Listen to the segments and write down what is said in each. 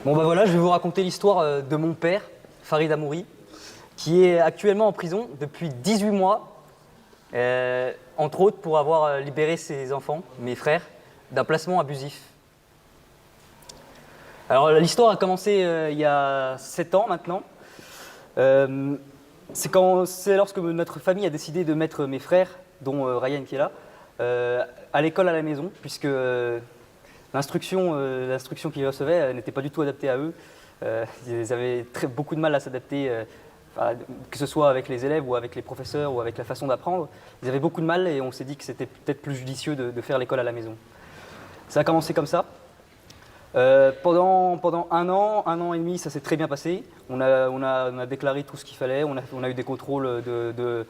Bon bah voilà, je vais vous raconter l'histoire de mon père, Farid Amouri, qui est actuellement en prison depuis 18 mois, entre autres pour avoir libéré ses enfants, mes frères, d'un placement abusif. Alors l'histoire a commencé il y a 7 ans maintenant. C'est lorsque notre famille a décidé de mettre mes frères, dont Ryan qui est là, à l'école à la maison, puisque l'instruction qu'ils recevaient n'était pas du tout adaptée à eux. Ils avaient beaucoup de mal à s'adapter, que ce soit avec les élèves ou avec les professeurs ou avec la façon d'apprendre. Ils avaient beaucoup de mal et on s'est dit que c'était peut-être plus judicieux de faire l'école à la maison. Ça a commencé comme ça. Pendant un an et demi, ça s'est très bien passé. On a déclaré tout ce qu'il fallait, on a eu des contrôles de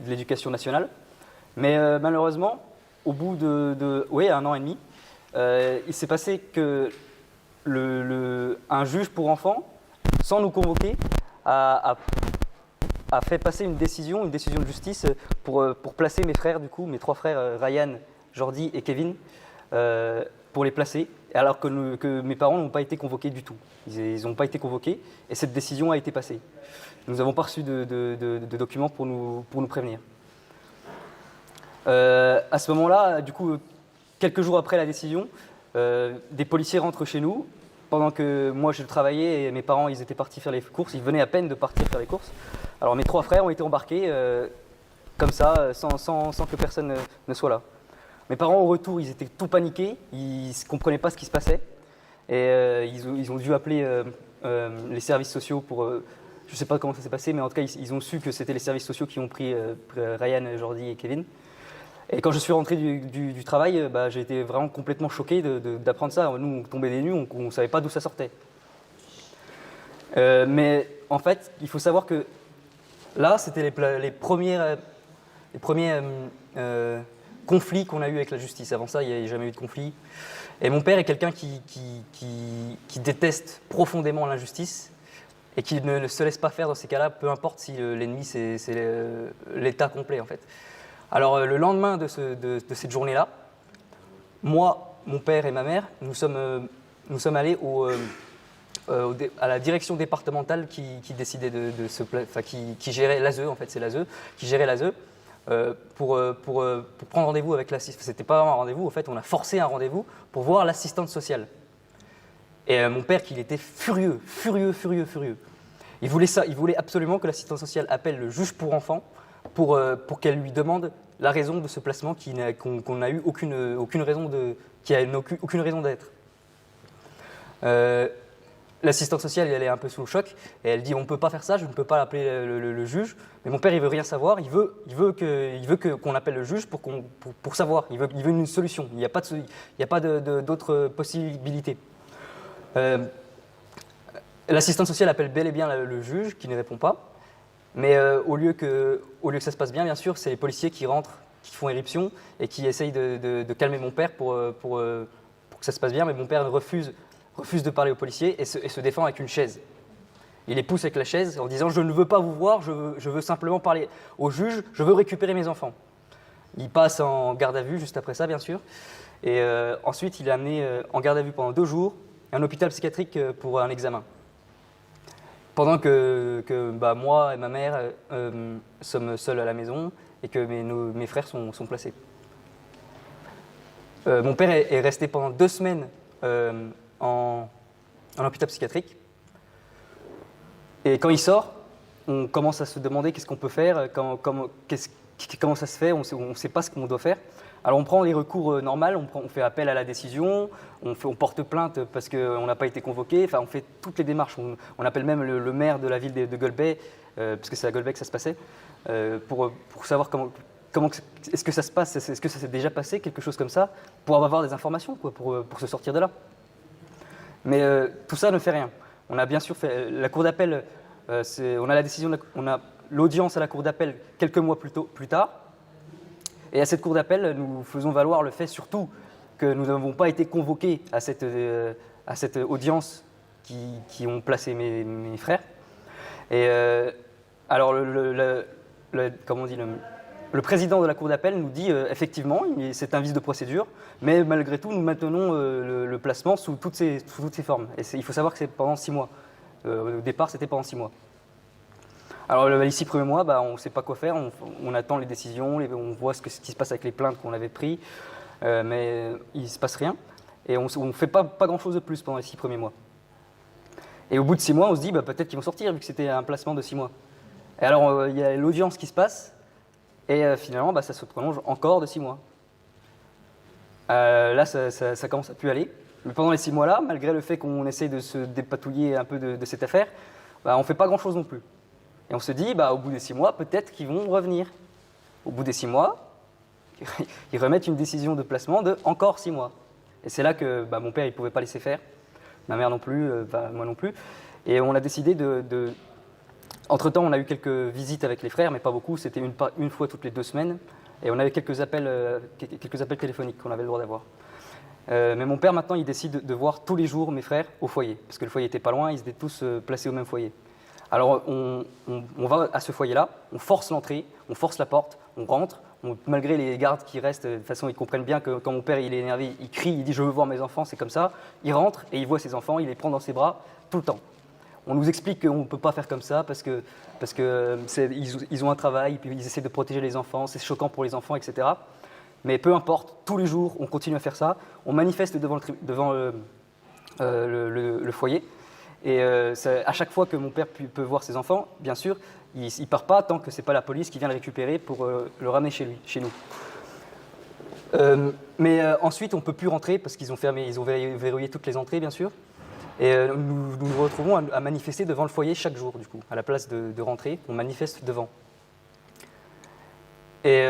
l'éducation nationale. Mais malheureusement, au bout de un an et demi, il s'est passé que un juge pour enfants, sans nous convoquer, a fait passer une décision de justice pour placer mes frères, du coup, mes 3 frères, Ryan, Jordi et Kevin, pour les placer, alors que mes parents n'ont pas été convoqués du tout. Ils n'ont pas été convoqués et cette décision a été passée. Nous n'avons pas reçu de documents pour nous prévenir. À ce moment-là, du coup, quelques jours après la décision, des policiers rentrent chez nous, pendant que moi je travaillais et mes parents ils étaient partis faire les courses, ils venaient à peine de partir faire les courses. Alors mes 3 frères ont été embarqués comme ça, sans que personne ne soit là. Mes parents au retour, ils étaient tout paniqués, ils ne comprenaient pas ce qui se passait et ils ont dû appeler les services sociaux pour... je ne sais pas comment ça s'est passé, mais en tout cas ils ont su que c'était les services sociaux qui ont pris Ryan, Jordi et Kevin. Et quand je suis rentré du travail, j'ai été vraiment complètement choqué d'apprendre ça. Nous, on tombait des nues, on ne savait pas d'où ça sortait. Mais en fait, il faut savoir que là, c'était les premiers conflits qu'on a eu avec la justice. Avant ça, il n'y avait jamais eu de conflit. Et mon père est quelqu'un qui déteste profondément l'injustice et qui ne se laisse pas faire dans ces cas-là, peu importe si l'ennemi, c'est l'État complet, en fait. Alors le lendemain de cette journée-là, moi, mon père et ma mère, nous sommes allés à la direction départementale qui décidait qui gérait l'ASE, en fait c'est l'ASE, qui gérait l'ASE, pour prendre rendez-vous avec l'assistante. C'était pas vraiment un rendez-vous, en fait on a forcé un rendez-vous pour voir l'assistante sociale. Et mon père, il était furieux. Il voulait absolument que l'assistante sociale appelle le juge pour enfants pour qu'elle lui demande la raison de ce placement qu'on n'a eu aucune raison d'être. L'assistante sociale, elle est un peu sous le choc et elle dit on ne peut pas faire ça, je ne peux pas appeler le juge. Mais mon père, il veut rien savoir, il veut qu'on appelle le juge pour savoir. Il veut une solution. Il n'y a pas d'autre possibilité. L'assistante sociale appelle bel et bien le juge qui ne répond pas. Mais au lieu que ça se passe bien sûr, c'est les policiers qui rentrent, qui font éruption et qui essayent de calmer mon père pour que ça se passe bien. Mais mon père refuse de parler aux policiers et se défend avec une chaise. Il les pousse avec la chaise en disant « Je ne veux pas vous voir, je veux simplement parler au juge, je veux récupérer mes enfants ». Il passe en garde à vue juste après ça, bien sûr. Et ensuite, il est amené en garde à vue pendant 2 jours à un hôpital psychiatrique pour un examen. Pendant que moi et ma mère sommes seuls à la maison et que mes frères sont placés. Mon père est resté pendant 2 semaines en hôpital psychiatrique. Et quand il sort, on commence à se demander qu'est-ce qu'on peut faire, comment ça se fait, on ne sait pas ce qu'on doit faire. Alors on prend les recours normaux, on fait appel à la décision, on porte plainte parce qu'on n'a pas été convoqué, enfin on fait toutes les démarches. On appelle même le maire de la ville de Golbey, parce que c'est à Golbey que ça se passait, pour savoir comment est-ce que ça se passe, est-ce que ça s'est déjà passé, quelque chose comme ça, pour avoir des informations, quoi, pour se sortir de là. Mais tout ça ne fait rien. On a bien sûr fait la cour d'appel, on a la décision, on a l'audience à la cour d'appel quelques mois plus tard. Et à cette cour d'appel, nous faisons valoir le fait surtout que nous n'avons pas été convoqués à cette audience qui ont placé mes frères. Et alors, comment on dit, le président de la cour d'appel nous dit effectivement, c'est un vice de procédure, mais malgré tout, nous maintenons le placement sous toutes ses formes. Et il faut savoir que c'est pendant 6 mois. Au départ, c'était pendant 6 mois. Alors les 6 premiers mois, on ne sait pas quoi faire, on attend les décisions, on voit ce qui se passe avec les plaintes qu'on avait prises, mais il ne se passe rien. Et on ne fait pas grand-chose de plus pendant les 6 premiers mois. Et au bout de 6 mois, on se dit peut-être qu'ils vont sortir, vu que c'était un placement de 6 mois. Et alors il y a l'audience qui se passe, et finalement ça se prolonge encore de 6 mois. Là, ça commence à plus aller. Mais pendant les 6 mois-là, malgré le fait qu'on essaie de se dépatouiller un peu de cette affaire, on ne fait pas grand-chose non plus. Et on se dit, au bout des 6 mois, peut-être qu'ils vont revenir. Au bout des 6 mois, ils remettent une décision de placement de encore 6 mois. Et c'est là que mon père, il ne pouvait pas laisser faire. Ma mère non plus, moi non plus. Et on a décidé de... Entre-temps, on a eu quelques visites avec les frères, mais pas beaucoup. C'était une fois toutes les 2 semaines. Et on avait quelques appels téléphoniques qu'on avait le droit d'avoir. Mais mon père, maintenant, il décide de voir tous les jours mes frères au foyer. Parce que le foyer n'était pas loin, ils étaient tous placés au même foyer. Alors, on va à ce foyer-là, on force l'entrée, on force la porte, on rentre. Malgré les gardes qui restent, de toute façon, ils comprennent bien que quand mon père il est énervé, il crie, il dit « je veux voir mes enfants », c'est comme ça. Il rentre et il voit ses enfants, il les prend dans ses bras tout le temps. On nous explique qu'on ne peut pas faire comme ça parce qu'ils ont un travail, puis ils essaient de protéger les enfants, c'est choquant pour les enfants, etc. Mais peu importe, tous les jours, on continue à faire ça. On manifeste devant le foyer. Et à chaque fois que mon père peut voir ses enfants, bien sûr, il ne part pas tant que ce n'est pas la police qui vient le récupérer pour le ramener chez nous. Mais ensuite, on ne peut plus rentrer parce qu'ils ont verrouillé toutes les entrées, bien sûr. Et nous nous retrouvons à manifester devant le foyer chaque jour, du coup. À la place de rentrer, on manifeste devant. Et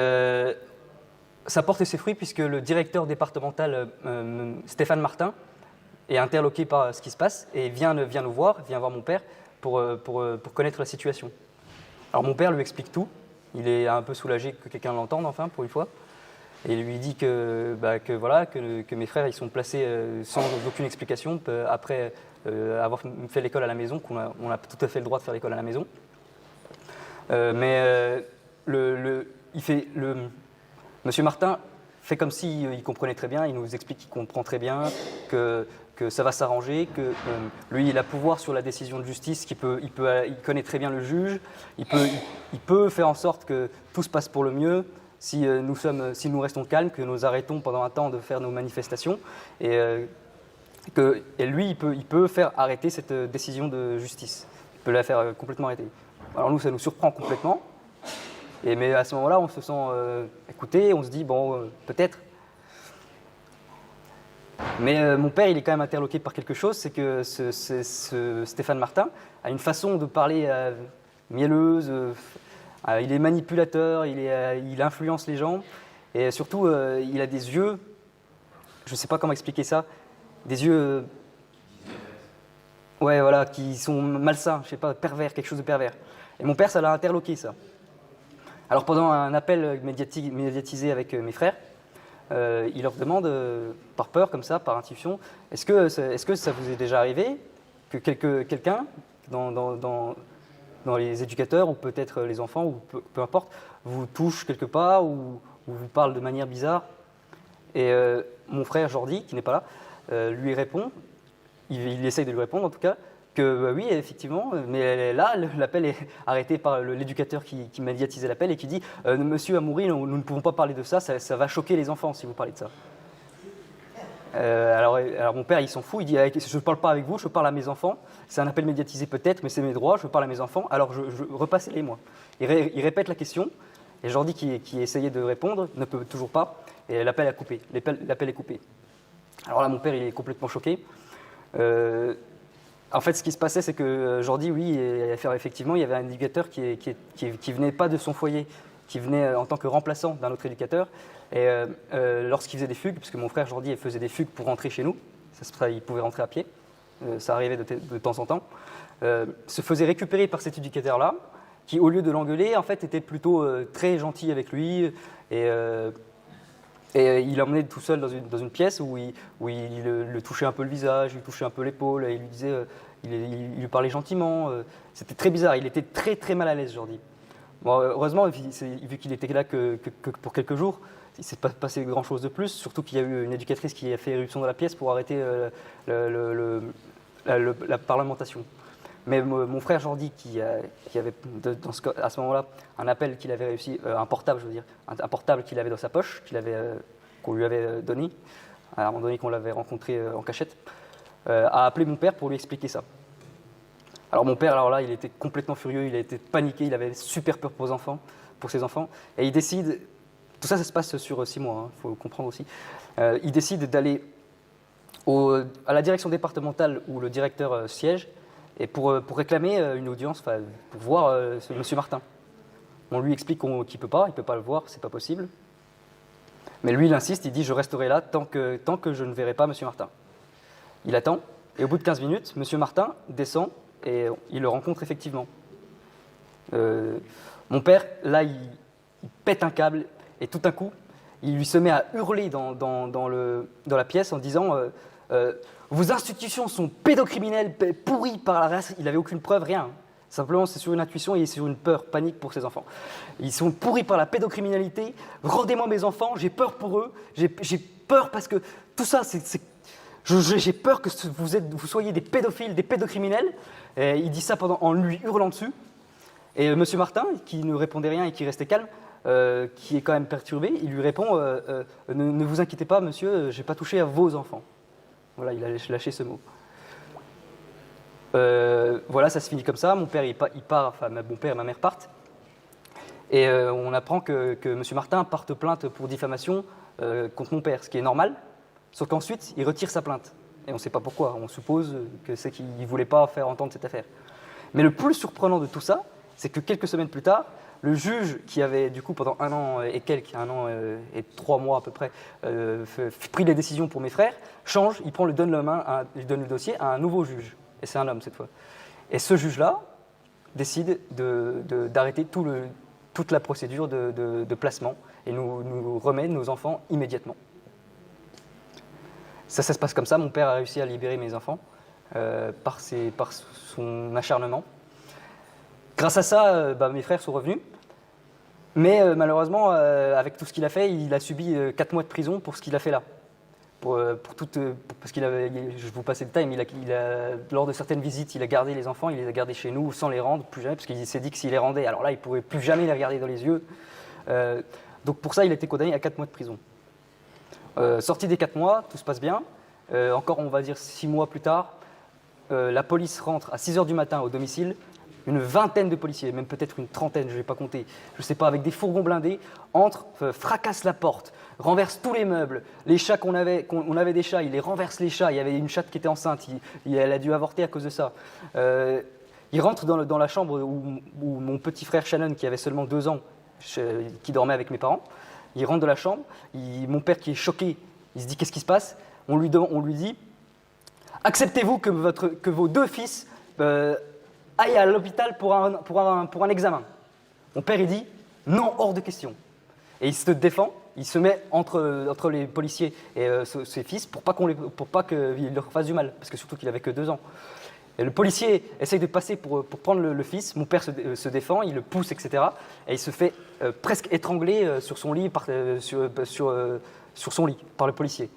ça porte ses fruits puisque le directeur départemental, Stéphane Martin, est interloqué par ce qui se passe et vient nous voir, vient voir mon père pour connaître la situation. Alors mon père lui explique tout, il est un peu soulagé que quelqu'un l'entende enfin pour une fois, et il lui dit que mes frères ils sont placés sans aucune explication après avoir fait l'école à la maison, qu'on a tout à fait le droit de faire l'école à la maison. Monsieur Martin fait comme s'il comprenait très bien, il nous explique qu'il comprend très bien, que ça va s'arranger, que lui, il a pouvoir sur la décision de justice, il connaît très bien le juge, il peut faire en sorte que tout se passe pour le mieux, si nous restons calmes, que nous arrêtons pendant un temps de faire nos manifestations, et lui, il peut faire arrêter cette décision de justice, il peut la faire complètement arrêter. Alors nous, ça nous surprend complètement, mais à ce moment-là, on se sent écouté, on se dit, peut-être. Mais mon père, il est quand même interloqué par quelque chose, c'est que ce Stéphane Martin a une façon de parler mielleuse, il est manipulateur, il influence les gens, et surtout, il a des yeux, je ne sais pas comment expliquer ça, des yeux qui sont malsains, je ne sais pas, pervers, quelque chose de pervers. Et mon père, ça l'a interloqué, ça. Alors pendant un appel médiatisé avec mes frères, il leur demande, par peur comme ça, par intuition, est-ce que ça vous est déjà arrivé que quelqu'un dans les éducateurs ou peut-être les enfants ou peu importe vous touche quelque part ou vous parle de manière bizarre? Et mon frère Jordi, qui n'est pas là, lui répond, il essaye de lui répondre en tout cas, que oui, effectivement, mais là, l'appel est arrêté par l'éducateur qui médiatisait l'appel et qui dit « Monsieur Amoury, nous ne pouvons pas parler de ça, ça va choquer les enfants si vous parlez de ça. » Alors mon père, il s'en fout, il dit « Je ne parle pas avec vous, je parle à mes enfants, c'est un appel médiatisé peut-être, mais c'est mes droits, je parle à mes enfants, alors je repassez-les moi. » Il répète la question, et Jordi qui essayait de répondre ne peut toujours pas, et l'appel est coupé. Alors là, mon père, il est complètement choqué. En fait, ce qui se passait, c'est que Jordi, oui, effectivement, il y avait un éducateur qui venait pas de son foyer, qui venait en tant que remplaçant d'un autre éducateur. Et lorsqu'il faisait des fugues, puisque mon frère Jordi faisait des fugues pour rentrer chez nous, il pouvait rentrer à pied, ça arrivait de temps en temps, se faisait récupérer par cet éducateur-là, qui, au lieu de l'engueuler, en fait, était plutôt très gentil avec lui. Et il l'emmenait tout seul dans une pièce où il le touchait un peu le visage, il lui touchait un peu l'épaule, et il lui disait, il lui parlait gentiment. C'était très bizarre, il était très très mal à l'aise, Jordi. Bon, heureusement, vu qu'il était là que pour quelques jours, il ne s'est pas passé grand-chose de plus, surtout qu'il y a eu une éducatrice qui a fait éruption dans la pièce pour arrêter la parlementation. Mais mon frère Jordi, qui avait à ce moment-là un appel qu'il avait réussi, un portable, je veux dire, un portable qu'il avait dans sa poche, qu'on lui avait donné, à un moment donné qu'on l'avait rencontré en cachette, a appelé mon père pour lui expliquer ça. Alors mon père, alors là, il était complètement furieux, il a été paniqué, il avait super peur pour ses enfants, et il décide, tout ça, ça se passe sur 6 mois, il faut comprendre aussi, il décide d'aller à la direction départementale où le directeur siège, et pour réclamer une audience, pour voir M. Martin. On lui explique qu'il ne peut pas le voir, c'est pas possible. Mais lui, il insiste, il dit « je resterai là tant que je ne verrai pas M. Martin ». Il attend, et au bout de 15 minutes, M. Martin descend, et il le rencontre effectivement. Mon père, là, il pète un câble, et tout d'un coup, il lui se met à hurler dans la pièce en disant vos institutions sont pédocriminelles, pourries par la race. Il n'avait aucune preuve, rien. Simplement, c'est sur une intuition et sur une peur, panique pour ses enfants. Ils sont pourris par la pédocriminalité. Rendez-moi mes enfants, j'ai peur pour eux. J'ai peur parce que tout ça, j'ai peur que vous soyez des pédophiles, des pédocriminels. Et il dit ça en lui hurlant dessus. Et M. Martin, qui ne répondait rien et qui restait calme, qui est quand même perturbé, il lui répond ne vous inquiétez pas, monsieur, je n'ai pas touché à vos enfants. Voilà, il a lâché ce mot. Voilà, ça se finit comme ça. Mon père, il part, enfin, mon père et ma mère partent. Et on apprend que M. Martin porte plainte pour diffamation contre mon père, ce qui est normal. Sauf qu'ensuite, il retire sa plainte. Et on ne sait pas pourquoi. On suppose que c'est qu'il ne voulait pas faire entendre cette affaire. Mais le plus surprenant de tout ça, c'est que quelques semaines plus tard, le juge qui avait du coup pendant 1 an et 3 mois à peu près, pris les décisions pour mes frères, change, il donne le dossier à un nouveau juge. Et c'est un homme cette fois. Et ce juge-là décide d'arrêter toute la procédure de placement et nous remet nos enfants immédiatement. Ça se passe comme ça. Mon père a réussi à libérer mes enfants par son acharnement. Grâce à ça, mes frères sont revenus. Mais malheureusement, avec tout ce qu'il a fait, il a subi 4 mois de prison pour ce qu'il a fait là. Parce qu'il avait, je vous passe le détail, mais lors de certaines visites, il a gardé les enfants, il les a gardés chez nous sans les rendre, plus jamais, parce qu'il s'est dit que s'il les rendait, alors là, il ne pourrait plus jamais les regarder dans les yeux. Donc pour ça, il a été condamné à 4 mois de prison. Sorti des 4 mois, tout se passe bien. Encore, on va dire 6 mois plus tard, la police rentre à 6 h du matin au domicile. Une vingtaine de policiers, même peut-être une trentaine, je ne vais pas compter, je ne sais pas, avec des fourgons blindés, entrent, fracassent la porte, renversent tous les meubles. Les chats on avait des chats, ils les renversent les chats. Il y avait une chatte qui était enceinte, elle a dû avorter à cause de ça. Ils rentrent dans la chambre où mon petit frère Shannon, qui avait seulement 2 ans, qui dormait avec mes parents, il rentre dans la chambre, mon père qui est choqué, il se dit qu'est-ce qui se passe ? On lui dit acceptez-vous que vos 2 fils aille à l'hôpital pour un examen. Mon père, il dit non, hors de question. Et il se défend, il se met entre les policiers et ses fils pour pas qu'il leur fasse du mal, parce que surtout qu'il avait que 2 ans. Et le policier essaye de passer pour prendre le fils, mon père se défend, il le pousse, etc. Et il se fait presque étrangler sur son lit, sur son lit, par le policier.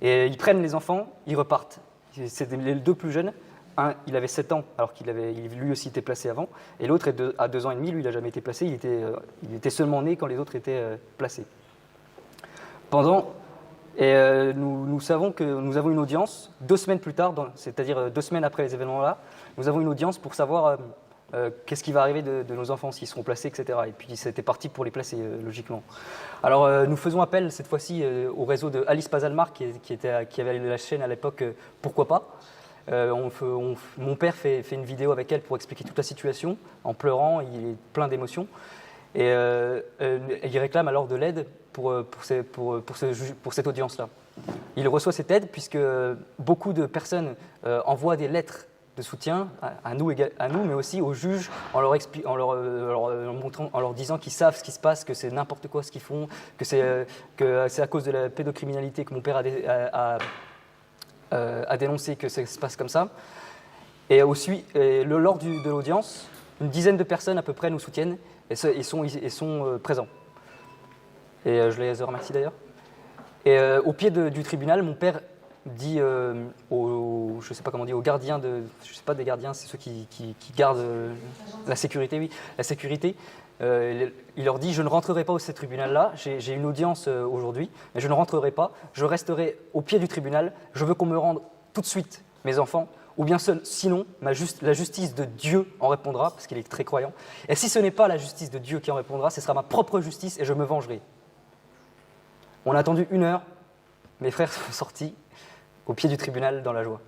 Et ils prennent les enfants, ils repartent. C'est les 2 plus jeunes. Un, il avait 7 ans, alors qu'il avait lui aussi été placé avant, et l'autre à 2 ans et demi, lui, il n'a jamais été placé, il était seulement né quand les autres étaient placés. Nous savons que nous avons une audience 2 semaines plus tard, c'est-à-dire 2 semaines après les événements-là, nous avons une audience pour savoir qu'est-ce qui va arriver de nos enfants, s'ils seront placés, etc. Et puis c'était parti pour les placer, logiquement. Alors nous faisons appel cette fois-ci au réseau de Alice Pazalmar, qui avait la chaîne à l'époque Pourquoi pas. Mon père fait une vidéo avec elle pour expliquer toute la situation, en pleurant, il est plein d'émotions. Et il réclame alors de l'aide pour cette audience-là. Il reçoit cette aide puisque beaucoup de personnes envoient des lettres de soutien à nous, mais aussi aux juges en leur disant qu'ils savent ce qui se passe, que c'est n'importe quoi ce qu'ils font, que c'est à cause de la pédocriminalité que mon père a dénoncé que ça se passe comme ça. Et lors de l'audience, une dizaine de personnes à peu près nous soutiennent et sont présents. Et je les remercie d'ailleurs. Et au pied du tribunal, mon père dit je sais pas comment on dit, aux gardiens je sais pas des gardiens, c'est ceux qui gardent la sécurité, oui, la sécurité. Il leur dit, je ne rentrerai pas au ce tribunal-là, j'ai une audience aujourd'hui, mais je ne rentrerai pas, je resterai au pied du tribunal, je veux qu'on me rende tout de suite mes enfants, ou bien sinon, la justice de Dieu en répondra, parce qu'il est très croyant, et si ce n'est pas la justice de Dieu qui en répondra, ce sera ma propre justice et je me vengerai. On a attendu 1 heure, mes frères sont sortis au pied du tribunal dans la joie.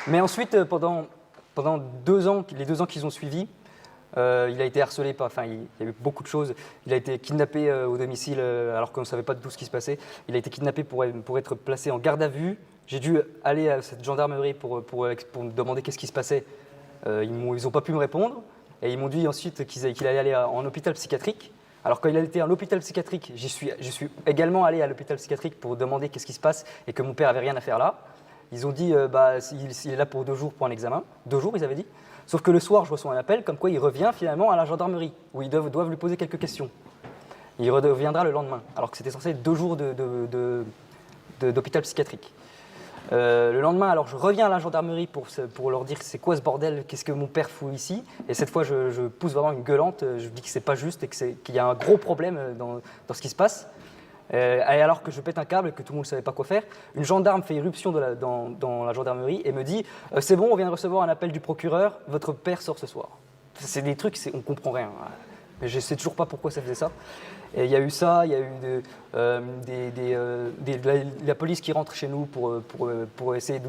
Mais ensuite, pendant 2 ans, les 2 ans qu'ils ont suivis, il a été harcelé, il y a eu beaucoup de choses. Il a été kidnappé au domicile alors qu'on ne savait pas du tout ce qui se passait. Il a été kidnappé pour être placé en garde à vue. J'ai dû aller à cette gendarmerie pour me demander qu'est-ce qui se passait. Ils n'ont pas pu me répondre. Et ils m'ont dit ensuite qu'il allait aller en hôpital psychiatrique. Alors quand il a été en hôpital psychiatrique, je suis également allé à l'hôpital psychiatrique pour demander qu'est-ce qui se passe et que mon père avait rien à faire là. Ils ont dit il est là pour 2 jours pour un examen. 2 jours, ils avaient dit. Sauf que le soir, je reçois un appel comme quoi il revient finalement à la gendarmerie, où ils doivent lui poser quelques questions. Il reviendra le lendemain, alors que c'était censé être 2 jours d'hôpital psychiatrique. Le lendemain, alors je reviens à la gendarmerie pour leur dire c'est quoi ce bordel, qu'est-ce que mon père fout ici. Et cette fois, je pousse vraiment une gueulante, je dis que c'est pas juste et qu'il y a un gros problème dans ce qui se passe. Et alors que je pète un câble et que tout le monde ne savait pas quoi faire, une gendarme fait irruption dans la gendarmerie et me dit c'est bon, on vient de recevoir un appel du procureur, votre père sort ce soir. C'est des trucs, on ne comprend rien. Mais je ne sais toujours pas pourquoi ça faisait ça. Et il y a eu ça, il y a eu la police qui rentre chez nous pour essayer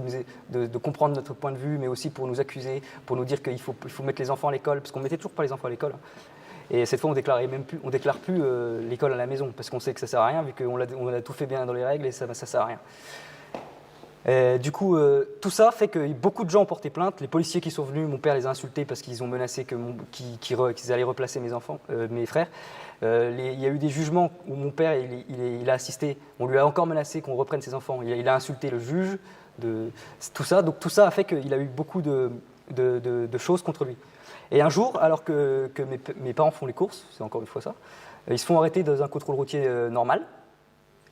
de comprendre notre point de vue, mais aussi pour nous accuser, pour nous dire qu'il faut mettre les enfants à l'école, parce qu'on ne mettait toujours pas les enfants à l'école. Et cette fois, on déclare plus l'école à la maison, parce qu'on sait que ça ne sert à rien, vu qu'on a tout fait bien dans les règles et ça ne sert à rien. Et du coup, tout ça fait que beaucoup de gens ont porté plainte. Les policiers qui sont venus, mon père les a insultés parce qu'ils ont menacé qu'ils allaient replacer mes frères. Il y a eu des jugements où mon père il a assisté. On lui a encore menacé qu'on reprenne ses enfants. Il a insulté le juge. Tout ça. Donc tout ça a fait qu'il a eu beaucoup de choses contre lui. Et un jour, alors que mes parents font les courses, c'est encore une fois ça, ils se font arrêter dans un contrôle routier normal,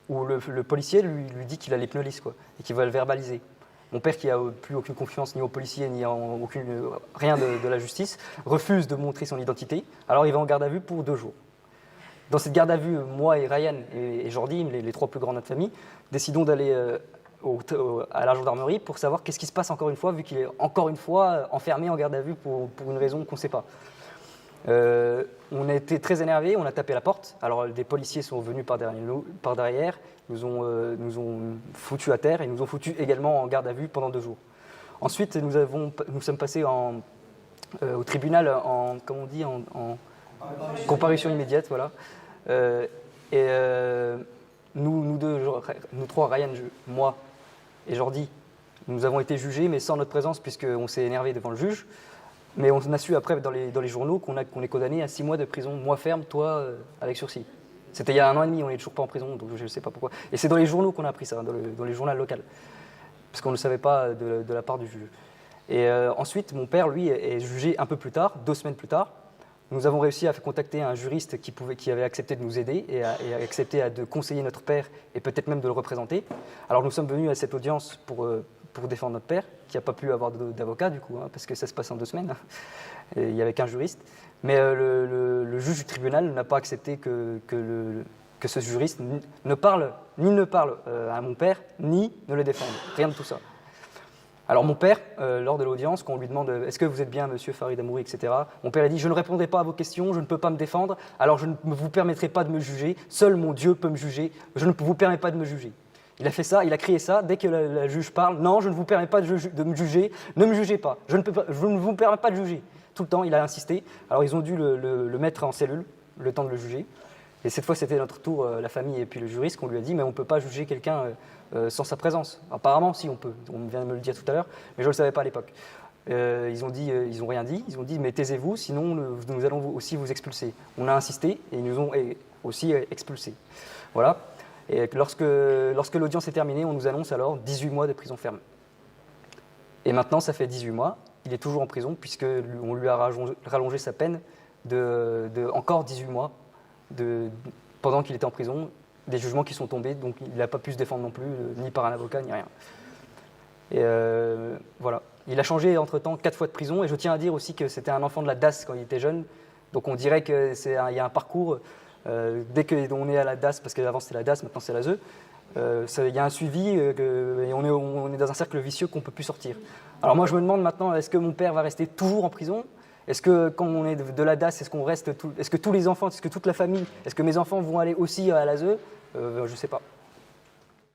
où le policier lui dit qu'il a les pneus lisses, et qu'il va le verbaliser. Mon père, qui n'a plus aucune confiance ni aux policiers ni en rien de la justice, refuse de montrer son identité, alors il va en garde à vue pour 2 jours. Dans cette garde à vue, moi et Ryan et Jordi, les 3 plus grands de notre famille, décidons d'aller à la gendarmerie pour savoir qu'est-ce qui se passe encore une fois, vu qu'il est encore une fois enfermé en garde à vue pour une raison qu'on ne sait pas. On a été très énervés, on a tapé la porte. Alors des policiers sont venus par derrière, nous ont foutus à terre et nous ont foutus également en garde à vue pendant 2 jours. Ensuite, nous sommes passés au tribunal en comparution immédiate, voilà. Nous 3, Ryan, moi et Jordi, nous avons été jugés, mais sans notre présence, puisqu'on s'est énervé devant le juge. Mais on a su après dans les journaux qu'on est condamné à 6 mois de prison, moi ferme, toi avec sursis. C'était il y a 1 an et demi, on n'est toujours pas en prison, donc je ne sais pas pourquoi. Et c'est dans les journaux qu'on a appris ça, dans les journaux locaux, parce qu'on ne le savait pas de la part du juge. Et ensuite, mon père, lui, est jugé un peu plus tard, 2 semaines plus tard. Nous avons réussi à contacter un juriste qui avait accepté de nous aider et accepté de conseiller notre père et peut-être même de le représenter. Alors nous sommes venus à cette audience pour défendre notre père, qui n'a pas pu avoir d'avocat du coup, parce que ça se passe en 2 semaines, et il n'y avait qu'un juriste. Mais le juge du tribunal n'a pas accepté que ce juriste ne parle à mon père, ni ne le défende. Rien de tout ça. Alors mon père, lors de l'audience, quand on lui demande « Est-ce que vous êtes bien, monsieur Farid Amouri, etc. » Mon père a dit « Je ne répondrai pas à vos questions, je ne peux pas me défendre, alors je ne vous permettrai pas de me juger, seul mon Dieu peut me juger, je ne vous permets pas de me juger. » Il a fait ça, il a crié ça, dès que la juge parle « Non, je ne vous permets pas de me juger, ne me jugez pas, je ne vous permets pas de juger. » Tout le temps, il a insisté, alors ils ont dû le mettre en cellule, le temps de le juger. Et cette fois, c'était notre tour, la famille et puis le juriste, qu'on lui a dit « Mais on ne peut pas juger quelqu'un sans sa présence. » Apparemment, si, on peut. On vient de me le dire tout à l'heure, mais je ne le savais pas à l'époque. Ils ont rien dit. Ils ont dit mais taisez-vous, sinon nous allons aussi vous expulser. On a insisté et ils nous ont aussi expulsés. Voilà. Et lorsque l'audience est terminée, on nous annonce alors 18 mois de prison ferme. Et maintenant, ça fait 18 mois. Il est toujours en prison puisqu'on lui a rallongé sa peine de encore 18 mois pendant qu'il était en prison. Des jugements qui sont tombés, donc il n'a pas pu se défendre non plus, ni par un avocat, ni rien. Et voilà. Il a changé entre-temps 4 fois de prison, et je tiens à dire aussi que c'était un enfant de la DAS quand il était jeune, donc on dirait qu'il y a un parcours, dès qu'on est à la DAS, parce qu'avant c'était la DAS, maintenant c'est la ZE, il y a un suivi, et on est dans un cercle vicieux qu'on ne peut plus sortir. Alors moi je me demande maintenant, est-ce que mon père va rester toujours en prison ? Est-ce que quand on est de la DAS, est-ce que tous les enfants, est-ce que toute la famille, est-ce que mes enfants vont aller aussi à la ZE ? Je ne sais pas.